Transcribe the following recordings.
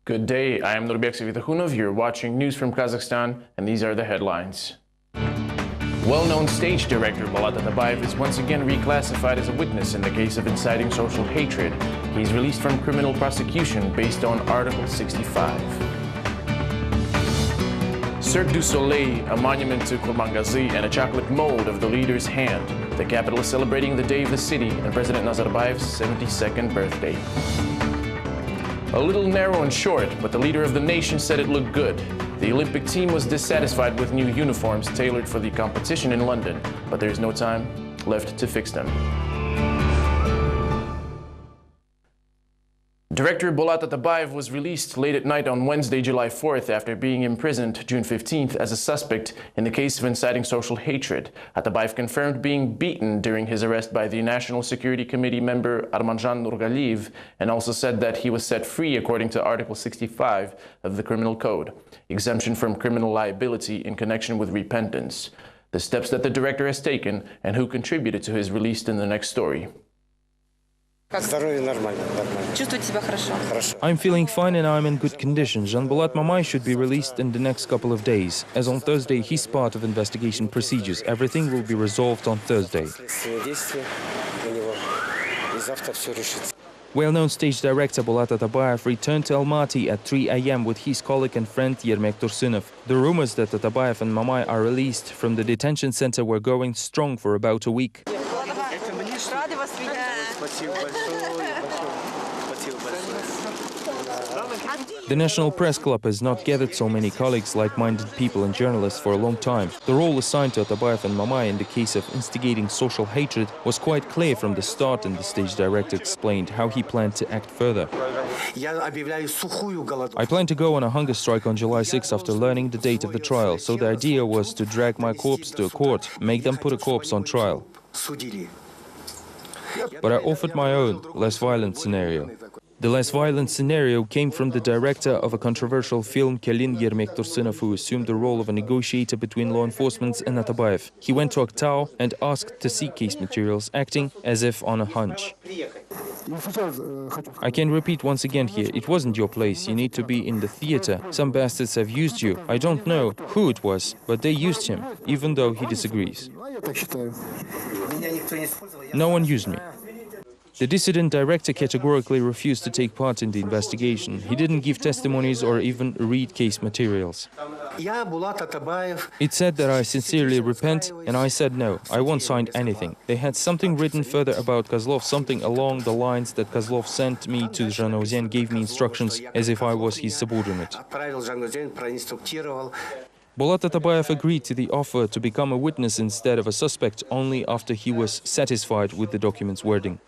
Good day, I am Nurbek Savitakhunov. You're watching news from Kazakhstan, and these are the headlines. Well-known stage director Bolat Atabayev is once again reclassified as a witness in the case of inciting social hatred. He's released from criminal prosecution based on Article 65. Cirque du Soleil, a monument to Kurmangazi and a chocolate mold of the leader's hand. The capital is celebrating the Day of the City and President Nazarbayev's 72nd birthday. A little narrow and short, but the leader of the nation said it looked good. The Olympic team was dissatisfied with new uniforms tailored for the competition in London, but there's no time left to fix them. Director Bolat Atabayev was released late at night on Wednesday, July 4th, after being imprisoned June 15th as a suspect in the case of inciting social hatred. Atabayev confirmed being beaten during his arrest by the National Security Committee member Armanjan Nurgaliyev, and also said that he was set free according to Article 65 of the Criminal Code, exemption from criminal liability in connection with repentance. The steps that the director has taken and who contributed to his release in the next story. I'm feeling fine and I'm in good condition. Janbolat Mamai should be released in the next couple of days. As on Thursday, he's part of investigation procedures. Everything will be resolved on Thursday. Well-known stage director Bolat Atabayev returned to Almaty at 3 a.m. with his colleague and friend Yermek Tursunov. The rumors that Atabayev and Mamai are released from the detention center were going strong for about a week. The National Press Club has not gathered so many colleagues, like-minded people and journalists for a long time. The role assigned to Atabayev and Mamai in the case of instigating social hatred was quite clear from the start, and the stage director explained how he planned to act further. I plan to go on a hunger strike on July 6 after learning the date of the trial, so the idea was to drag my corpse to a court, make them put a corpse on trial. But I offered my own, less violent scenario. The less violent scenario came from the director of a controversial film, Kalin Yermek Tursunov, who assumed the role of a negotiator between law enforcement and Atabayev. He went to Aktau and asked to see case materials, acting as if on a hunch. I can repeat once again here, it wasn't your place, you need to be in the theater. Some bastards have used you. I don't know who it was, but they used him, even though he disagrees. No one used me. The dissident director categorically refused to take part in the investigation. He didn't give testimonies or even read case materials. It said that I sincerely repent, and I said no, I won't sign anything. They had something written further about Kozlov, something along the lines that Kozlov sent me to Zhanozyan, gave me instructions as if I was his subordinate. Bolat Atabayev agreed to the offer to become a witness instead of a suspect only after he was satisfied with the document's wording.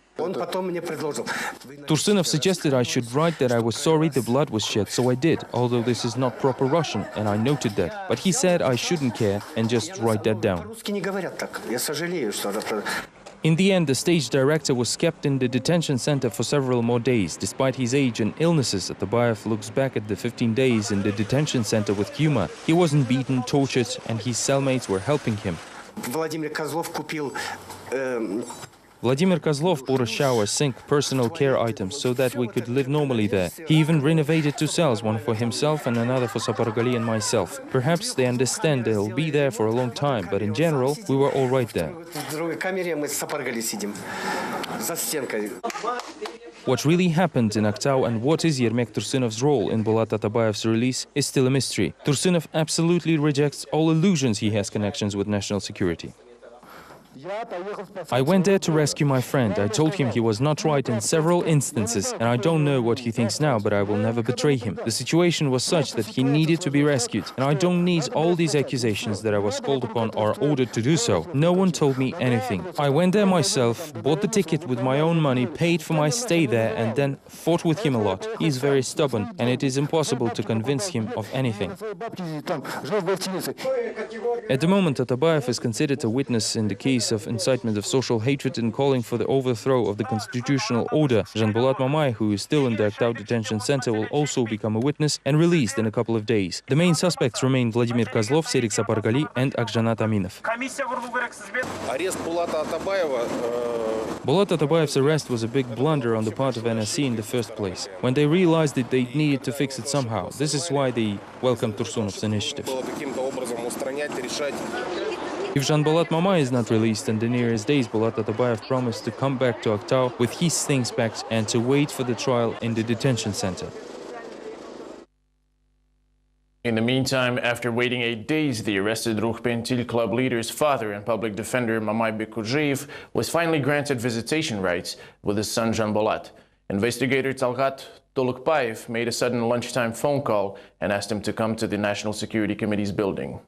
Tursunov suggested I should write that I was sorry the blood was shed, so I did, although this is not proper Russian, and I noted that. But he said I shouldn't care and just write that down. In the end, the stage director was kept in the detention center for several more days. Despite his age and illnesses, Atabayev looks back at the 15 days in the detention center with humor. He wasn't beaten, tortured, and his cellmates were helping him. Vladimir Kozlov bought a shower, sink, personal care items so that we could live normally there. He even renovated 2 cells, one for himself and another for Sapargali and myself. Perhaps they understand they'll be there for a long time, but in general, we were all right there. What really happened in Aktau and what is Yermek Tursunov's role in Bolat Atabayev's release is still a mystery. Tursunov absolutely rejects all illusions he has connections with national security. I went there to rescue my friend. I told him he was not right in several instances, and I don't know what he thinks now, but I will never betray him. The situation was such that he needed to be rescued, and I don't need all these accusations that I was called upon or ordered to do so. No one told me anything. I went there myself, bought the ticket with my own money, paid for my stay there, and then fought with him a lot. He is very stubborn, and it is impossible to convince him of anything. At the moment, Atabayev is considered a witness in the case case of incitement of social hatred and calling for the overthrow of the constitutional order. Janbolat Mamay, who is still in the Aktau detention center, will also become a witness and released in a couple of days. The main suspects remain Vladimir Kozlov, Serik Sapargali and Akjanat Aminov. Bulat Atabayev's arrest was a big blunder on the part of NSC in the first place. When they realized that they needed to fix it somehow, this is why they welcomed Tursunov's initiative. If Janbolat Mamay is not released in the nearest days, Bulat Atabayev promised to come back to Aktau with his things packed and to wait for the trial in the detention center. In the meantime, after waiting 8 days, the arrested Rukhpentil club leader's father and public defender Mamay Bekujeev was finally granted visitation rights with his son Janbolat. Investigator Talgat Tolukpayev made a sudden lunchtime phone call and asked him to come to the National Security Committee's building.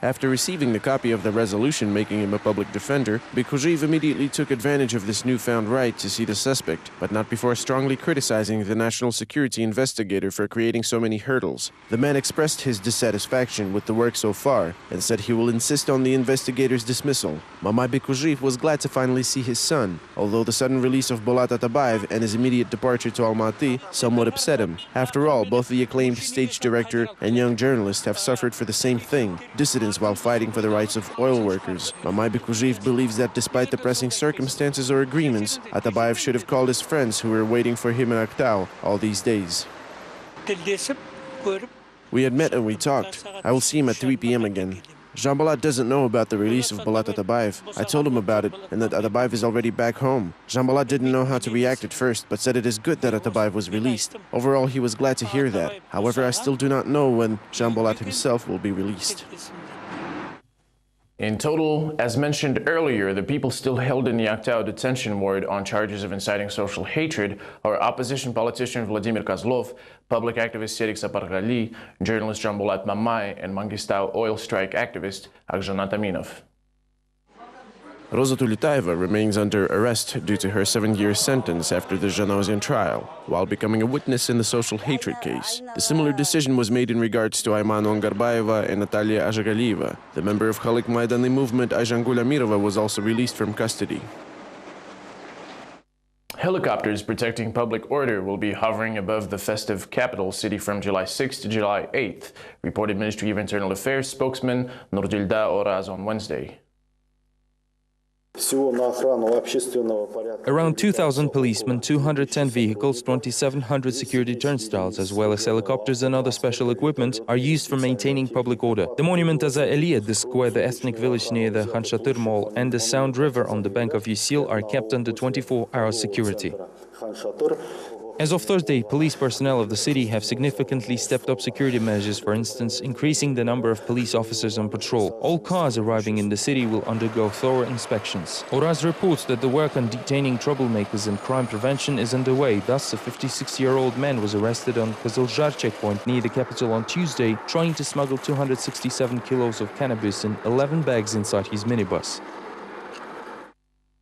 After receiving the copy of the resolution making him a public defender, Bekujeev immediately took advantage of this newfound right to see the suspect, but not before strongly criticizing the national security investigator for creating so many hurdles. The man expressed his dissatisfaction with the work so far and said he will insist on the investigator's dismissal. Mamay Bekujeev was glad to finally see his son, although the sudden release of Bulat Atabayev and his immediate departure to Almaty somewhat upset him. After all, both the acclaimed stage director and young journalist have suffered for the same thing, dissidents while fighting for the rights of oil workers. Mamay Bekujeev believes that despite the pressing circumstances or agreements, Atabayev should have called his friends who were waiting for him in Aktau all these days. We had met and we talked. I will see him at 3 p.m. again. Janbolat doesn't know about the release of Bulat Atabayev. I told him about it and that Atabayev is already back home. Janbolat didn't know how to react at first, but said it is good that Atabayev was released. Overall, he was glad to hear that. However, I still do not know when Janbolat himself will be released. In total, as mentioned earlier, the people still held in the Aktau detention ward on charges of inciting social hatred are opposition politician Vladimir Kozlov, public activist Serik Sapargali, journalist Janbolat Mamay, and Mangistau oil strike activist Akjanat Aminov. Rosa Tulitaeva remains under arrest due to her 7-year sentence after the Zhanauzian trial, while becoming a witness in the social hatred case. The similar decision was made in regards to Ayman Ongarbayeva and Natalia Azhagalieva. The member of Khalik Maidani movement Ayjangul Amirova was also released from custody. Helicopters protecting public order will be hovering above the festive capital city from July 6th to July 8th, reported Ministry of Internal Affairs spokesman Nurdilda Oraz on Wednesday. Around 2,000 policemen, 210 vehicles, 2,700 security turnstiles, as well as helicopters and other special equipment, are used for maintaining public order. The monument Aza Eliya, the square, the ethnic village near the Khanshatyr Mall, and the Sound River on the bank of Yusil are kept under 24-hour security. As of Thursday, police personnel of the city have significantly stepped up security measures, for instance, increasing the number of police officers on patrol. All cars arriving in the city will undergo thorough inspections. Oraz reports that the work on detaining troublemakers and crime prevention is underway. Thus, a 56-year-old man was arrested on Kazıljar checkpoint near the capital on Tuesday, trying to smuggle 267 kilos of cannabis in 11 bags inside his minibus.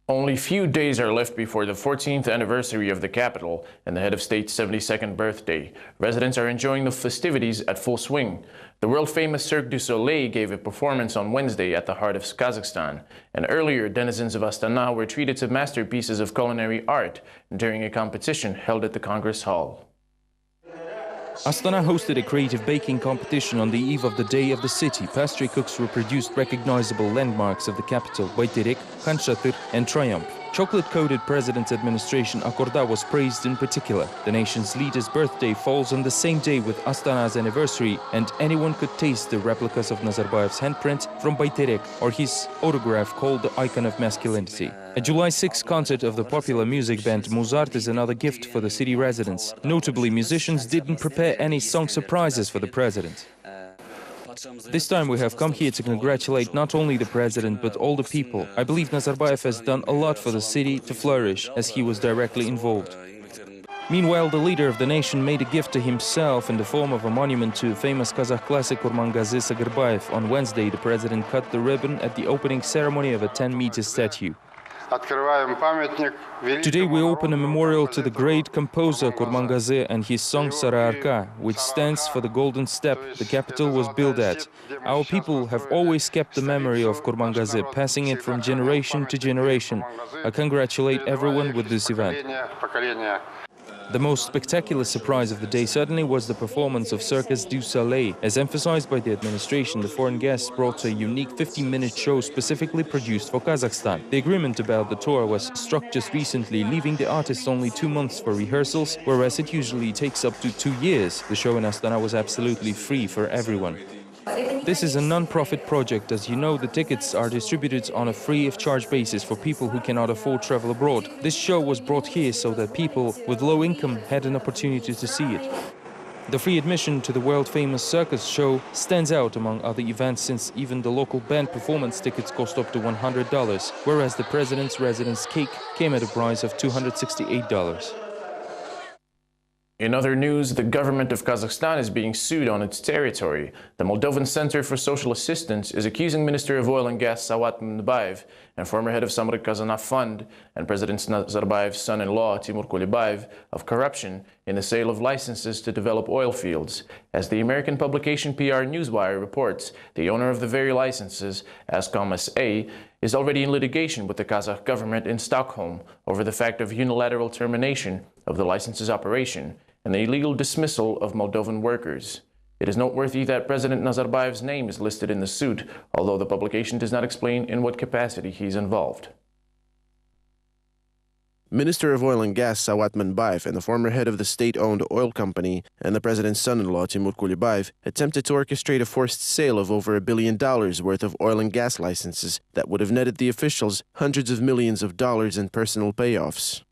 Only few days are left before the 14th anniversary of the capital and the head of state's 72nd birthday. Residents are enjoying the festivities at full swing. The world-famous Cirque du Soleil gave a performance on Wednesday at the heart of Kazakhstan. And earlier, denizens of Astana were treated to masterpieces of culinary art during a competition held at the Congress Hall. Astana hosted a creative baking competition on the eve of the Day of the City. Pastry cooks reproduced recognizable landmarks of the capital, Bayterek, Khanshatyr and Triumph. Chocolate-coated President's administration Akorda was praised in particular. The nation's leader's birthday falls on the same day with Astana's anniversary, and anyone could taste the replicas of Nazarbayev's handprint from Bayterek or his autograph called the icon of masculinity. A July 6 concert of the popular music band Muzart is another gift for the city residents. Notably, musicians didn't prepare any song surprises for the president. This time we have come here to congratulate not only the president but all the people. I believe Nazarbayev has done a lot for the city to flourish, as he was directly involved. Meanwhile, the leader of the nation made a gift to himself in the form of a monument to famous Kazakh classic Kurmangazy Sagirbayev. On Wednesday, the president cut the ribbon at the opening ceremony of a 10-meter statue. Today we open a memorial to the great composer Kurmangazy and his song Sarayarka, which stands for the golden step the capital was built at. Our people have always kept the memory of Kurmangazy, passing it from generation to generation. I congratulate everyone with this event. The most spectacular surprise of the day certainly was the performance of Circus du Soleil. As emphasized by the administration, the foreign guests brought a unique 15-minute show specifically produced for Kazakhstan. The agreement about the tour was struck just recently, leaving the artists only 2 months for rehearsals, whereas it usually takes up to 2 years. The show in Astana was absolutely free for everyone. This is a non-profit project. As you know, the tickets are distributed on a free-of-charge basis for people who cannot afford travel abroad. This show was brought here so that people with low income had an opportunity to see it. The free admission to the world-famous circus show stands out among other events, since even the local band performance tickets cost up to $100, whereas the president's residence cake came at a price of $268. In other news, the government of Kazakhstan is being sued on its territory. The Moldovan Center for Social Assistance is accusing Minister of Oil and Gas Sawat Mbayev and former head of Samurek Kazanov Fund and President Nazarbayev's son-in-law Timur Kulibayev of corruption in the sale of licenses to develop oil fields. As the American publication PR Newswire reports, the owner of the very licenses, Ascom SA, is already in litigation with the Kazakh government in Stockholm over the fact of unilateral termination of the license's operation and the illegal dismissal of Moldovan workers. It is noteworthy that President Nazarbayev's name is listed in the suit, although the publication does not explain in what capacity he's involved. Minister of Oil and Gas Sawat Mbayev and the former head of the state-owned oil company and the president's son-in-law Timur Kulibayev attempted to orchestrate a forced sale of over $1 billion worth of oil and gas licenses that would have netted the officials hundreds of millions of dollars in personal payoffs.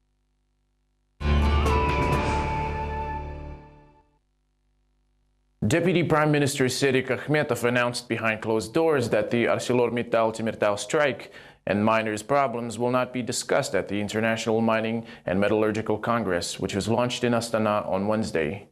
Deputy Prime Minister Serik Akhmetov announced behind closed doors that the ArcelorMittal strike and miners' problems will not be discussed at the International Mining and Metallurgical Congress, which was launched in Astana on Wednesday.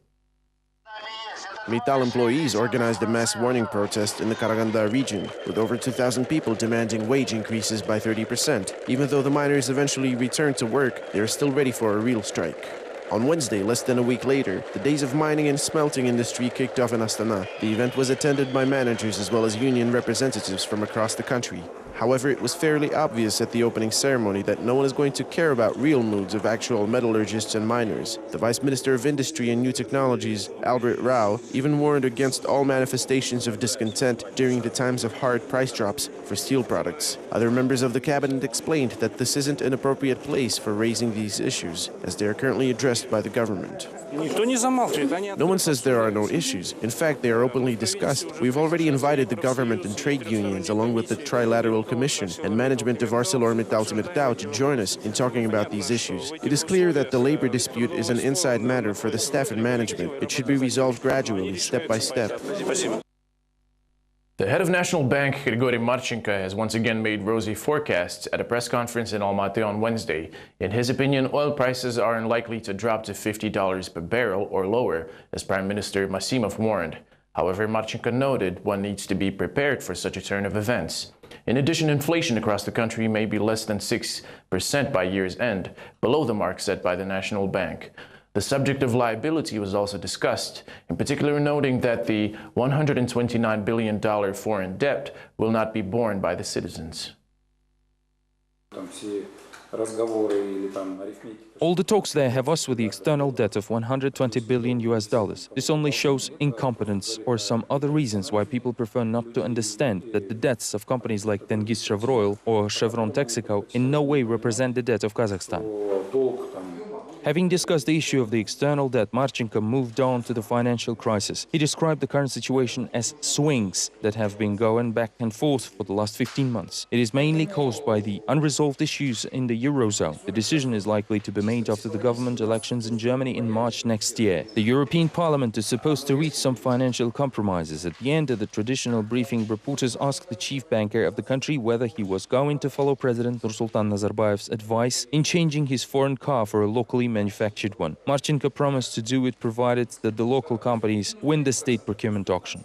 Mittal employees organized a mass warning protest in the Karaganda region, with over 2,000 people demanding wage increases by 30%. Even though the miners eventually returned to work, they are still ready for a real strike. On Wednesday, less than a week later, the Days of Mining and Smelting Industry kicked off in Astana. The event was attended by managers as well as union representatives from across the country. However, it was fairly obvious at the opening ceremony that no one is going to care about real moods of actual metallurgists and miners. The Vice Minister of Industry and New Technologies, Albert Rao, even warned against all manifestations of discontent during the times of hard price drops for steel products. Other members of the cabinet explained that this isn't an appropriate place for raising these issues, as they are currently addressed by the government. No one says there are no issues. In fact, they are openly discussed. We've already invited the government and trade unions, along with the Trilateral Commission and management of ArcelorMittal to join us in talking about these issues. It is clear that the labor dispute is an inside matter for the staff and management. It should be resolved gradually, step by step. The head of National Bank, Grigory Marchenko, has once again made rosy forecasts at a press conference in Almaty on Wednesday. In his opinion, oil prices are unlikely to drop to $50 per barrel or lower, as Prime Minister Masimov warned. However, Marchenko noted one needs to be prepared for such a turn of events. In addition, inflation across the country may be less than 6% by year's end, below the mark set by the National Bank. The subject of liability was also discussed, in particular noting that the $129 billion foreign debt will not be borne by the citizens. All the talks there have us with the external debt of $120 billion. This only shows incompetence or some other reasons why people prefer not to understand that the debts of companies like Tengiz Chevroil or Chevron Texaco in no way represent the debt of Kazakhstan. Having discussed the issue of the external debt, Marchenko moved on to the financial crisis. He described the current situation as swings that have been going back and forth for the last 15 months. It is mainly caused by the unresolved issues in the Eurozone. The decision is likely to be made after the government elections in Germany in March next year. The European Parliament is supposed to reach some financial compromises. At the end of the traditional briefing, reporters asked the chief banker of the country whether he was going to follow President Nursultan Nazarbayev's advice in changing his foreign car for a locally manufactured one. Marchenko promised to do it provided that the local companies win the state procurement auction.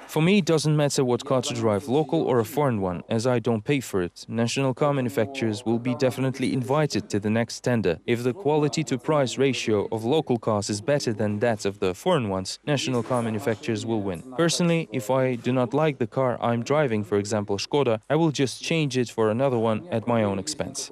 For me, it doesn't matter what car to drive, local or a foreign one, as I don't pay for it. National car manufacturers will be definitely invited to the next tender. If the quality-to-price ratio of local cars is better than that of the foreign ones, national car manufacturers will win. Personally, if I do not like the car I'm driving, for example Skoda, I will just change it for another one at my own expense.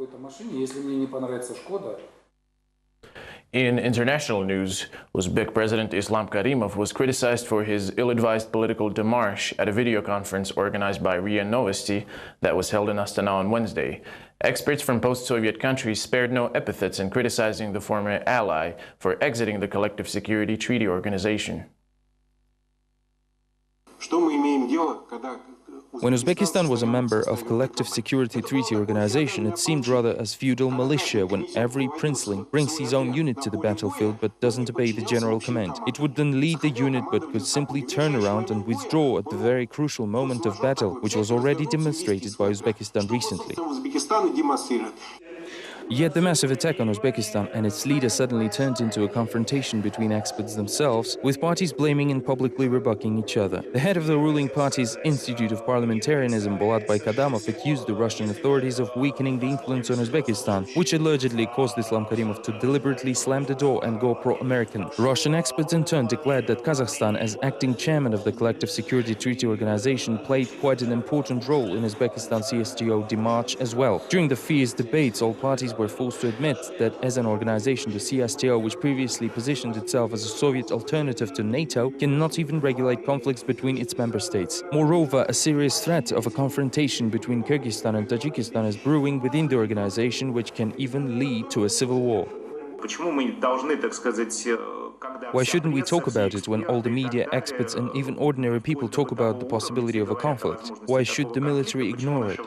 In international news, Uzbek President Islam Karimov was criticized for his ill-advised political démarche at a video conference organized by RIA Novosti that was held in Astana on Wednesday. Experts from post-Soviet countries spared no epithets in criticizing the former ally for exiting the Collective Security Treaty Organization. When Uzbekistan was a member of Collective Security Treaty Organization, it seemed rather as feudal militia when every princeling brings his own unit to the battlefield but doesn't obey the general command. It would then lead the unit but could simply turn around and withdraw at the very crucial moment of battle, which was already demonstrated by Uzbekistan recently. Yet the massive attack on Uzbekistan and its leader suddenly turned into a confrontation between experts themselves, with parties blaming and publicly rebuking each other. The head of the ruling party's Institute of Parliamentarianism, Bolat Baykadamov, accused the Russian authorities of weakening the influence on Uzbekistan, which allegedly caused Islam Karimov to deliberately slam the door and go pro-American. Russian experts in turn declared that Kazakhstan, as acting chairman of the Collective Security Treaty Organization, played quite an important role in Uzbekistan's CSTO démarche as well. During the fierce debates, all parties were forced to admit that as an organization, the CSTO, which previously positioned itself as a Soviet alternative to NATO, cannot even regulate conflicts between its member states. Moreover, a serious threat of a confrontation between Kyrgyzstan and Tajikistan is brewing within the organization, which can even lead to a civil war. Why shouldn't we talk about it when all the media, experts and even ordinary people talk about the possibility of a conflict? Why should the military ignore it?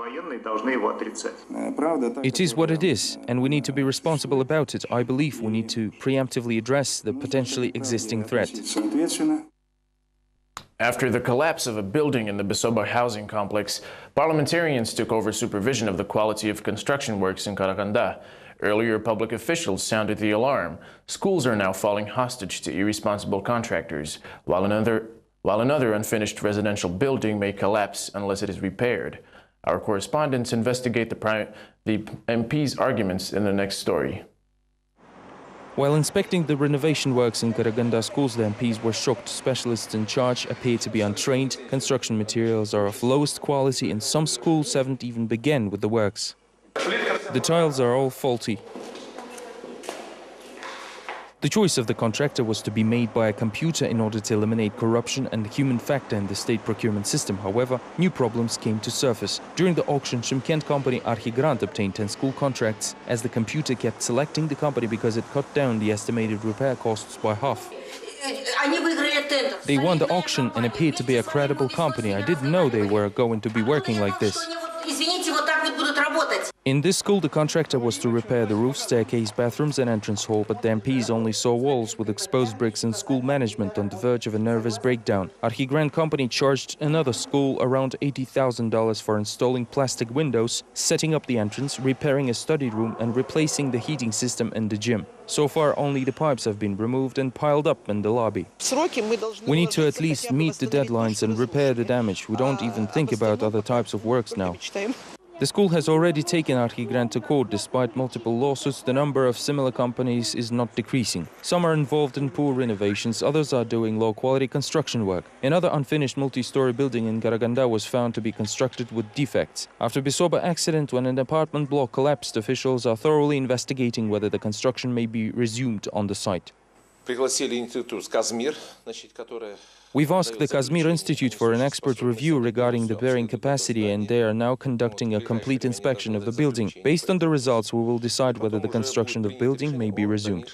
It is what it is, and we need to be responsible about it. I believe we need to preemptively address the potentially existing threat. After the collapse of a building in the Besoba housing complex, parliamentarians took over supervision of the quality of construction works in Karaganda. Earlier, public officials sounded the alarm. Schools are now falling hostage to irresponsible contractors, while another unfinished residential building may collapse unless it is repaired. Our correspondents investigate the MP's arguments in the next story. While inspecting the renovation works in Karaganda schools, the MPs were shocked. Specialists in charge appear to be untrained, construction materials are of lowest quality, and some schools haven't even begun with the works. The tiles are all faulty. The choice of the contractor was to be made by a computer in order to eliminate corruption and the human factor in the state procurement system. However, new problems came to surface. During the auction, Shymkent company Archigrant obtained 10 school contracts, as the computer kept selecting the company because it cut down the estimated repair costs by half. They won the auction and appeared to be a credible company. I didn't know they were going to be working like this. In this school, the contractor was to repair the roof, staircase, bathrooms and entrance hall, but the MPs only saw walls with exposed bricks and school management on the verge of a nervous breakdown. Archigrant company charged another school around $80,000 for installing plastic windows, setting up the entrance, repairing a study room and replacing the heating system in the gym. So far, only the pipes have been removed and piled up in the lobby. We need to at least meet the deadlines and repair the damage. We don't even think about other types of works now. The school has already taken Archigrant to court. Despite multiple lawsuits, the number of similar companies is not decreasing. Some are involved in poor renovations, others are doing low-quality construction work. Another unfinished multi-story building in Karaganda was found to be constructed with defects. After Besoba accident, when an apartment block collapsed, officials are thoroughly investigating whether the construction may be resumed on the site. We've asked the Kazmir Institute for an expert review regarding the bearing capacity, and they are now conducting a complete inspection of the building. Based on the results, we will decide whether the construction of the building may be resumed.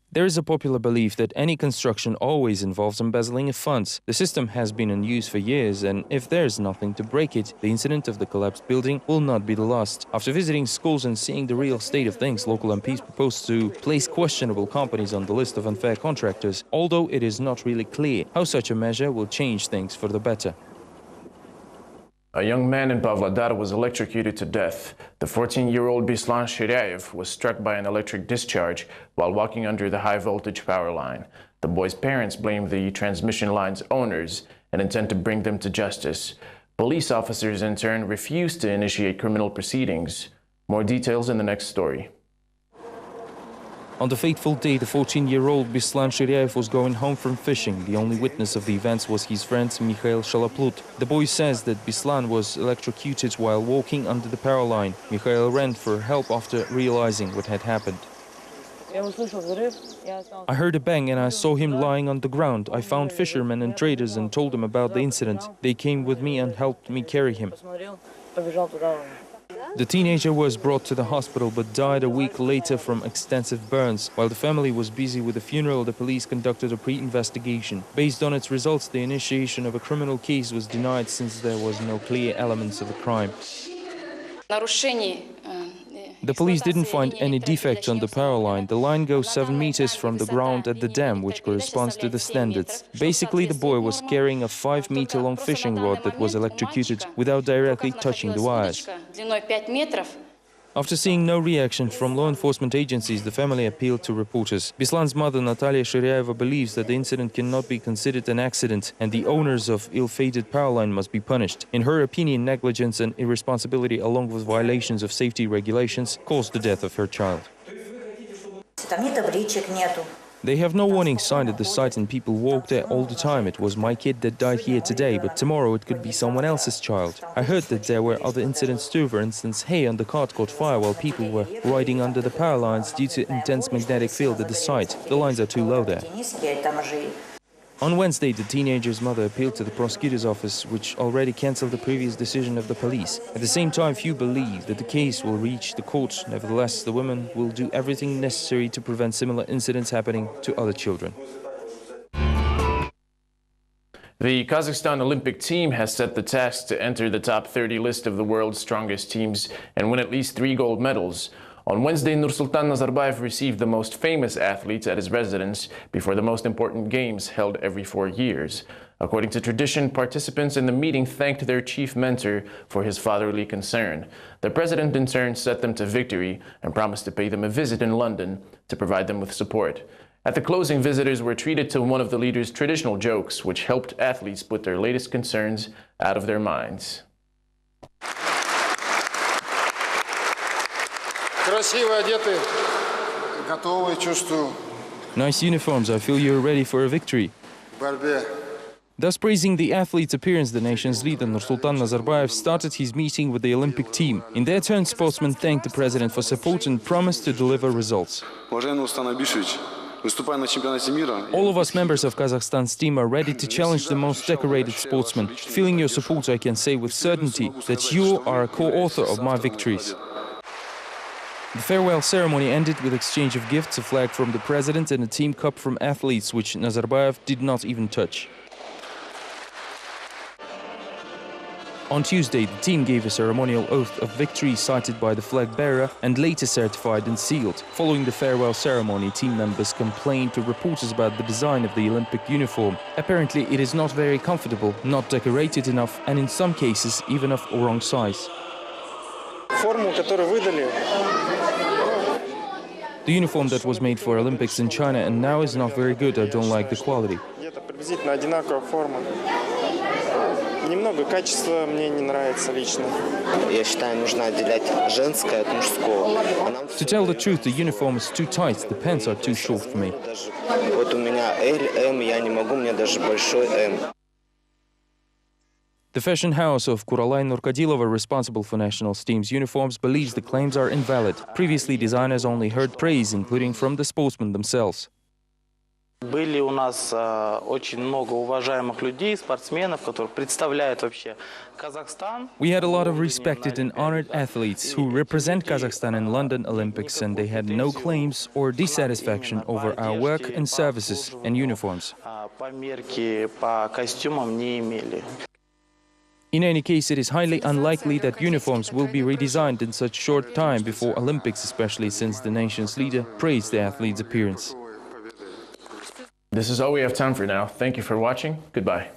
There is a popular belief that any construction always involves embezzling of funds. The system has been in use for years, and if there's nothing to break it, the incident of the collapsed building will not be the last. After visiting schools and seeing the real state of things, local MPs proposed to place questionable companies on the list of unfair contractors, although it is not really clear how such a measure will change things for the better. A young man in Pavlodar was electrocuted to death. The 14-year-old Bislan Shiryaev was struck by an electric discharge while walking under the high-voltage power line. The boys' parents blame the transmission line's owners and intend to bring them to justice. Police officers, in turn, refuse to initiate criminal proceedings. More details in the next story. On the fateful day, the 14-year-old Bislan Shiryaev was going home from fishing. The only witness of the events was his friend Mikhail Shalaplut. The boy says that Bislan was electrocuted while walking under the power line. Mikhail ran for help after realizing what had happened. I heard a bang and I saw him lying on the ground. I found fishermen and traders and told them about the incident. They came with me and helped me carry him. The teenager was brought to the hospital but died a week later from extensive burns. While the family was busy with the funeral, the police conducted a pre-investigation. Based on its results, the initiation of a criminal case was denied since there was no clear elements of a crime. The police didn't find any defects on the power line. The line goes 7 meters from the ground at the dam, which corresponds to the standards. Basically, the boy was carrying a 5-meter-long fishing rod that was electrocuted without directly touching the wires. After seeing no reaction from law enforcement agencies, the family appealed to reporters. Bislan's mother, Natalia Shiryaeva, believes that the incident cannot be considered an accident and the owners of ill-fated power line must be punished. In her opinion, negligence and irresponsibility, along with violations of safety regulations, caused the death of her child. They have no warning sign at the site and people walk there all the time. It was my kid that died here today, but tomorrow it could be someone else's child. I heard that there were other incidents too. For instance, hay on the cart caught fire while people were riding under the power lines due to intense magnetic field at the site. The lines are too low there. On Wednesday, the teenager's mother appealed to the prosecutor's office, which already cancelled the previous decision of the police. At the same time, few believe that the case will reach the courts. Nevertheless, the women will do everything necessary to prevent similar incidents happening to other children. The Kazakhstan Olympic team has set the task to enter the top 30 list of the world's strongest teams and win at least 3 gold medals. On Wednesday, Nursultan Nazarbayev received the most famous athletes at his residence before the most important games held every 4 years. According to tradition, participants in the meeting thanked their chief mentor for his fatherly concern. The president in turn set them to victory and promised to pay them a visit in London to provide them with support. At the closing, visitors were treated to one of the leader's traditional jokes, which helped athletes put their latest concerns out of their minds. Nice uniforms, I feel you're ready for a victory. Thus praising the athlete's appearance, the nation's leader Nursultan Nazarbayev started his meeting with the Olympic team. In their turn, sportsmen thanked the president for support and promised to deliver results. All of us members of Kazakhstan's team are ready to challenge the most decorated sportsmen. Feeling your support, I can say with certainty that you are a co-author of my victories. The farewell ceremony ended with exchange of gifts, a flag from the president and a team cup from athletes, which Nazarbayev did not even touch. On Tuesday, the team gave a ceremonial oath of victory cited by the flag bearer and later certified and sealed. Following the farewell ceremony, team members complained to reporters about the design of the Olympic uniform. Apparently, it is not very comfortable, not decorated enough, and in some cases, even of wrong size. The uniform that was made for Olympics in China and now is not very good. I don't like the quality. To tell the truth, the uniform is too tight, the pants are too short for me. The fashion house of Kuralay Nurkadilova, responsible for national team's uniforms, believes the claims are invalid. Previously, designers only heard praise, including from the sportsmen themselves. Были у нас очень много уважаемых людей, спортсменов, которые представляют вообще Kazakhstan. We had a lot of respected and honored athletes who represent Kazakhstan in London Olympics, and they had no claims or dissatisfaction over our work and services and uniforms. Померки по костюмам не имели. In any case, it is highly unlikely that uniforms will be redesigned in such short time before Olympics, especially since the nation's leader praised the athlete's appearance. This is all we have time for now. Thank you for watching. Goodbye.